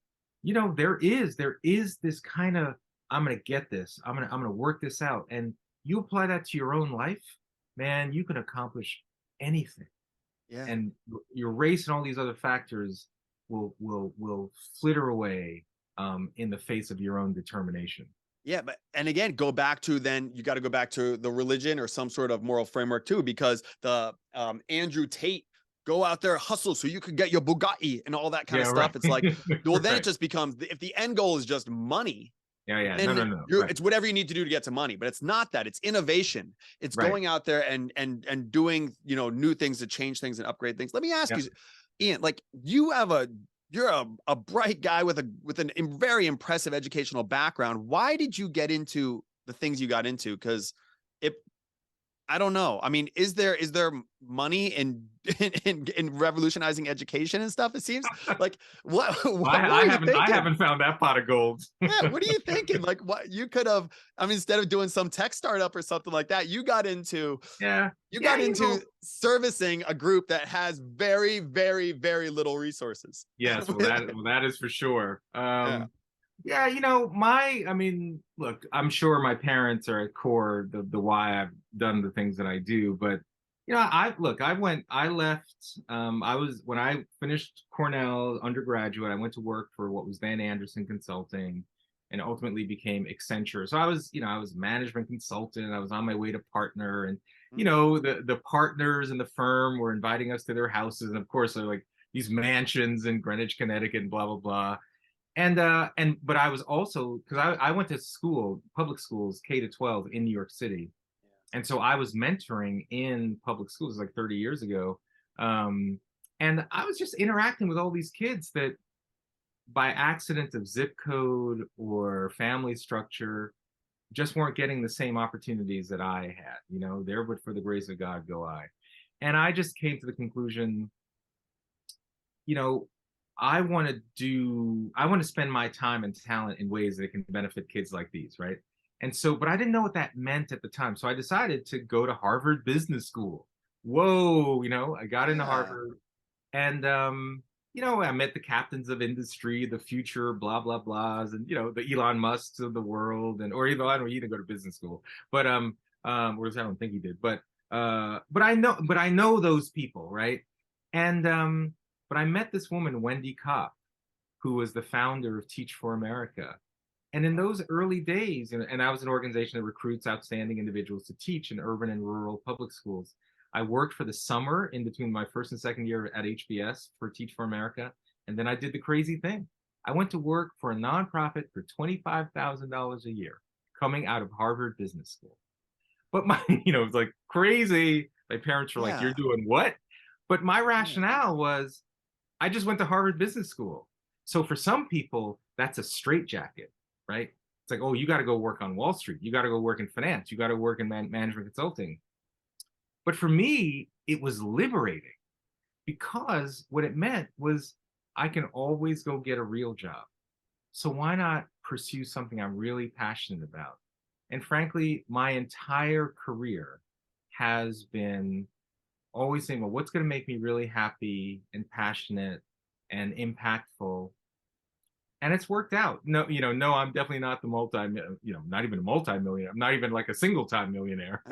there is this kind of, I'm going to get this, I'm going to work this out. And you apply that to your own life, man, you can accomplish anything. Yeah. And your race and all these other factors will flitter away in the face of your own determination. Yeah, and again, you got to go back to the religion or some sort of moral framework too, because the Andrew Tate, go out there, hustle so you could get your Bugatti and all that kind of stuff. Right. It's like, well, then it just becomes, if the end goal is just money. Yeah. No. Right. It's whatever you need to do to get to money, but it's not that. It's innovation. It's going out there and doing, new things to change things and upgrade things. Let me ask you, Ian, like you have you're a bright guy with a very impressive educational background. Why did you get into the things you got into? Because it, I don't know. I mean, is there money in revolutionizing education and stuff? It seems like what were you I thinking? haven't found that pot of gold. Yeah, what are you thinking? Like, what you could have, I mean, instead of doing some tech startup or something like that, Yeah. you Yeah, got into servicing a group that has very, very, very little resources. yes, well that is for sure. Yeah. Yeah, I mean, look, I'm sure my parents are at core the why I've done the things that I do, but I left, when I finished Cornell undergraduate, I went to work for what was then Anderson Consulting and ultimately became Accenture. So I was management consultant, I was on my way to partner, and the partners in the firm were inviting us to their houses, and of course they're like these mansions in Greenwich, Connecticut, and blah blah blah. But I was also, because I went to school, public schools, K-12 in New York City, and so I was mentoring in public schools like 30 years ago, and I was just interacting with all these kids that by accident of zip code or family structure just weren't getting the same opportunities that I had. There, but for the grace of God go I. And I just came to the conclusion, you know, I want to spend my time and talent in ways that can benefit kids like these, right? And so, but I didn't know what that meant at the time. So I decided to go to Harvard Business School. Whoa, I got into Yeah. Harvard, and I met the captains of industry, the future blah blah blahs, and the Elon Musks of the world, and or even I don't, he didn't go to business school, but or I don't think he did, but I know those people, right? And but I met this woman, Wendy Kopp, who was the founder of Teach for America. And in those early days, and I was an organization that recruits outstanding individuals to teach in urban and rural public schools. I worked for the summer in between my first and second year at HBS for Teach for America. And then I did the crazy thing. I went to work for a nonprofit for $25,000 a year coming out of Harvard Business School. But it was like crazy. My parents were like, Yeah. "You're doing what?" But my Yeah. rationale was, I just went to Harvard Business School. So for some people, that's a straitjacket, right? It's like, oh, you got to go work on Wall Street. You got to go work in finance. You got to work in management consulting. But for me, it was liberating because what it meant was I can always go get a real job. So why not pursue something I'm really passionate about? And frankly, my entire career has been always saying, well, what's going to make me really happy and passionate and impactful? And it's worked out. No, no, I'm definitely not not even a multi-millionaire. I'm not even like a single time millionaire.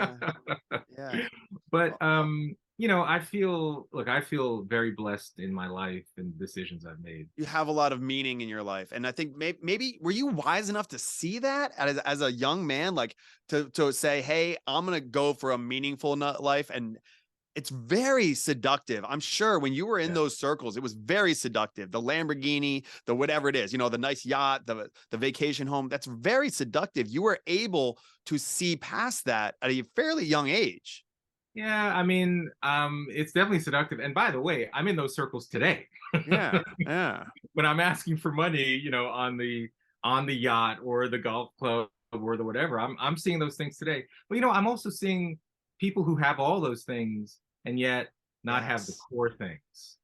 Yeah. But Well, I feel very blessed in my life and decisions I've made. you have a lot of meaning in your life, and I think maybe were you wise enough to see that as a young man, like to say, hey, I'm gonna go for a meaningful life. And it's very seductive. I'm sure when you were in Yeah. those circles, it was very seductive. The Lamborghini, the whatever it is, the nice yacht, the vacation home, that's very seductive. You were able to see past that at a fairly young age. Yeah, I mean, it's definitely seductive. And by the way, I'm in those circles today. Yeah. Yeah. When I'm asking for money, on the yacht or the golf club or the whatever, I'm seeing those things today. But I'm also seeing people who have all those things and yet not have the Yes. core things.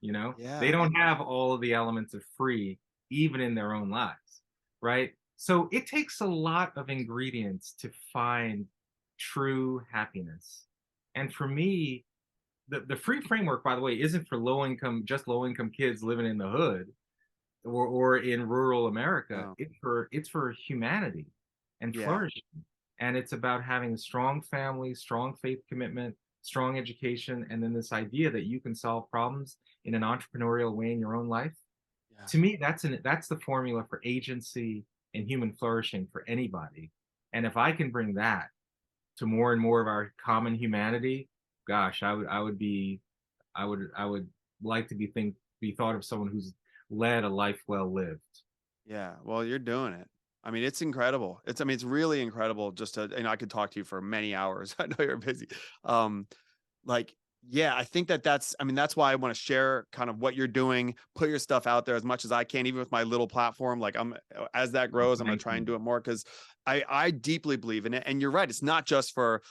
They Yeah. don't have all of the elements of free, even in their own lives, right? So it takes a lot of ingredients to find true happiness. And for me, the free framework, by the way, isn't for low income kids living in the hood or in rural America. Oh, It's for humanity and yeah. flourishing. And it's about having a strong family, strong faith commitment, strong education, and then this idea that you can solve problems in an entrepreneurial way in your own life. Yeah. To me, that's the formula for agency and human flourishing for anybody. And if I can bring that to more and more of our common humanity, gosh, I would like to be thought of someone who's led a life well lived. Yeah. Well, you're doing it. I mean, it's incredible. I mean, it's really incredible just to, I could talk to you for many hours. I know you're busy. Like Yeah, I think that's why I want to share kind of what you're doing, put your stuff out there as much as I can, even with my little platform. Like as that Oh, grows, I'm going thank to try and you. do it more because I deeply believe in it. And you're right. It's not just for,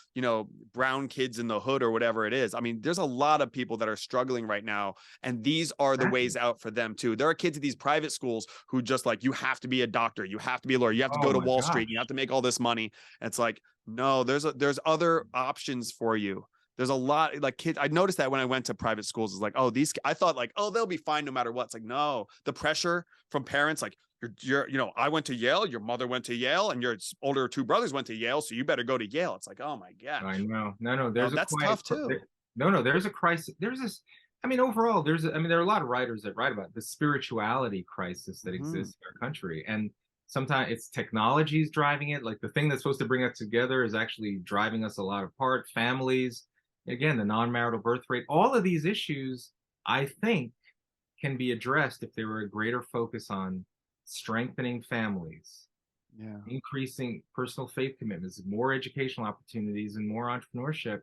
brown kids in the hood or whatever it is. I mean, there's a lot of people that are struggling right now, and these are the Exactly. ways out for them too. There are kids at these private schools who just like, you have to be a doctor, you have to be a lawyer, you have to Oh go to my Wall Street, you gosh. have to make all this money. And it's like, no, there's other options for you. There's a lot like kids. I noticed that when I went to private schools, it's like, oh, I thought like, oh, they'll be fine no matter what. It's like, no, the pressure from parents, like I went to Yale, your mother went to Yale, and your older two brothers went to Yale, so you better go to Yale. It's like, oh my I gosh, know. No, there's a that's quiet. tough too. No, there's a crisis. There's this. I mean, overall, there are a lot of writers that write about the spirituality crisis that Mm-hmm. exists in our country, and sometimes it's technologies driving it. Like the thing that's supposed to bring us together is actually driving us a lot apart. Families, again, the non-marital birth rate. All of these issues, I think, can be addressed if there were a greater focus on strengthening families, Yeah. increasing personal faith commitments, more educational opportunities, and more entrepreneurship.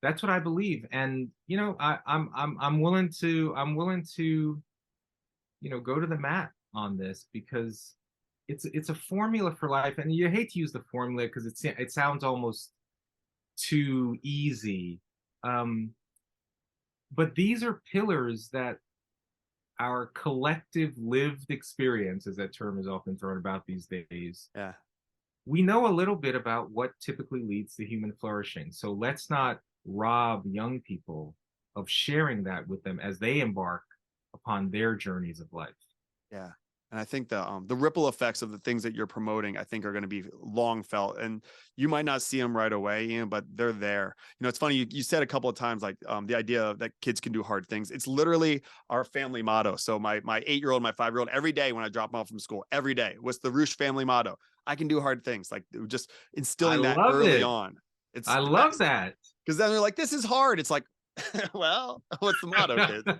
That's what I believe. And I'm willing to go to the mat on this because it's a formula for life. And you hate to use the formula because it sounds almost too easy. Um, but these are pillars that our collective lived experience, as that term is often thrown about these days, Yeah. we know a little bit about what typically leads to human flourishing. So let's not rob young people of sharing that with them as they embark upon their journeys of life. Yeah. And I think the ripple effects of the things that you're promoting, I think, are going to be long felt, and you might not see them right away, but they're there. It's funny you said a couple of times like the idea that kids can do hard things. It's literally our family motto. So my 8-year-old, my 5-year-old, every day when I drop them off from school, every day, what's the Roosh family motto? I can do hard things. Like just I instilling that love early it. on. It's I the love best that. because then they're like, this is hard. It's like, well, what's the motto, kids?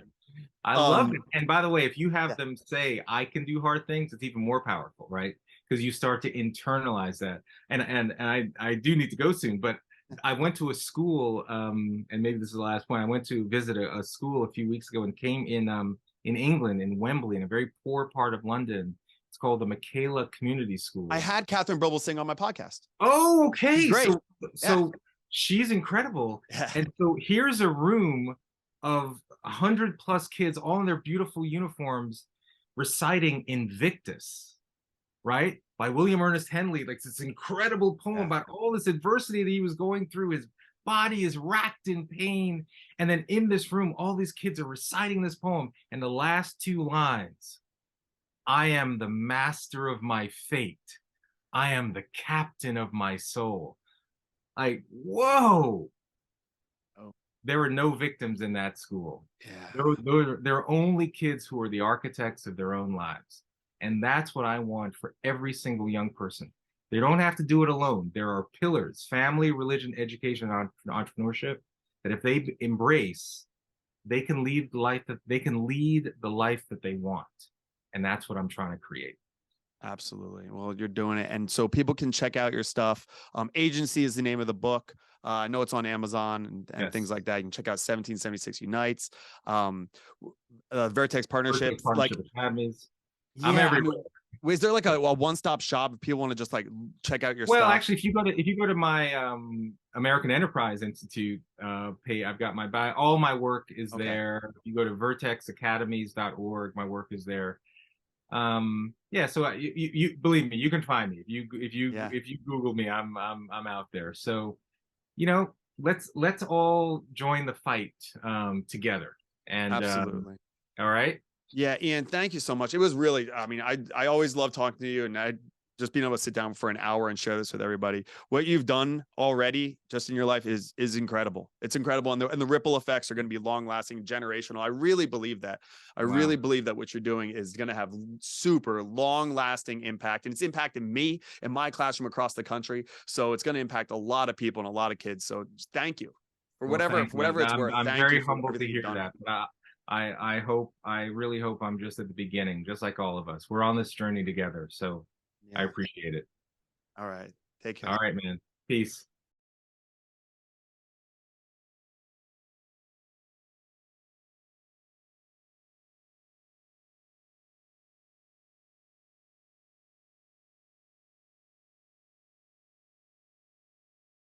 I love Um, it. And by the way, if you have yeah, them say, I can do hard things, it's even more powerful, right? Because you start to internalize that. And I do need to go soon, but I went to a school, and maybe this is the last point. I went to visit a school a few weeks ago and came in England, in Wembley, in a very poor part of London. It's called the Michaela Community I School. had Catherine Bible sing on my podcast. Oh, She's okay. great. Yeah. So she's incredible. Yeah. And so here's a room of 100+ kids, all in their beautiful uniforms, reciting Invictus, right? By William Ernest Henley. Like this incredible poem Yeah. about all this adversity that he was going through. His body is racked in pain. And then in this room, all these kids are reciting this poem. And the last two lines, I am the master of my fate. I am the captain of my soul. Like, whoa, Oh, there were no victims in that school. yeah. There are only kids who are the architects of their own lives. And that's what I want for every single young person. They don't have to do it alone. There are pillars, family, religion, education, and entrepreneurship, that if they embrace, they can lead the life that they want. And that's what I'm trying to create. Absolutely. Well, you're doing it. And so people can check out your stuff. Agency is the name of the book. I know it's on Amazon and things Yes. like that. You can check out 1776 Unites, Vertex Partnership. Vertex Like, Partnership Academies. I'm yeah, I everywhere. mean, is there like a one-stop shop if people want to just like check out your Well, stuff? actually, if you go to my American Enterprise Institute I've got all my work is Okay. there. If you go to vertexacademies.org, my work is there. Yeah, so you believe me, you can find me. Yeah, If you Google me, I'm out there. So, you know, let's all join the fight together. And absolutely. all right. Yeah, Ian, thank you so much. It was really, I mean, I always love talking to you, and I just being able to sit down for an hour and share this with everybody. What you've done already just in your life is incredible. It's incredible, and the ripple effects are going to be long lasting, generational. I really believe that. I Wow. really believe that what you're doing is going to have super long lasting impact, and it's impacted me and my classroom across the country. So it's going to impact a lot of people and a lot of kids. So just thank you for Well, thank you. whatever it's worth. I'm Thank very you for humbled to everything you've hear done. that. But I really hope I'm just at the beginning, just like all of us. We're on this journey together. So I Yeah. appreciate it. All right. Take All care. right, man. Peace.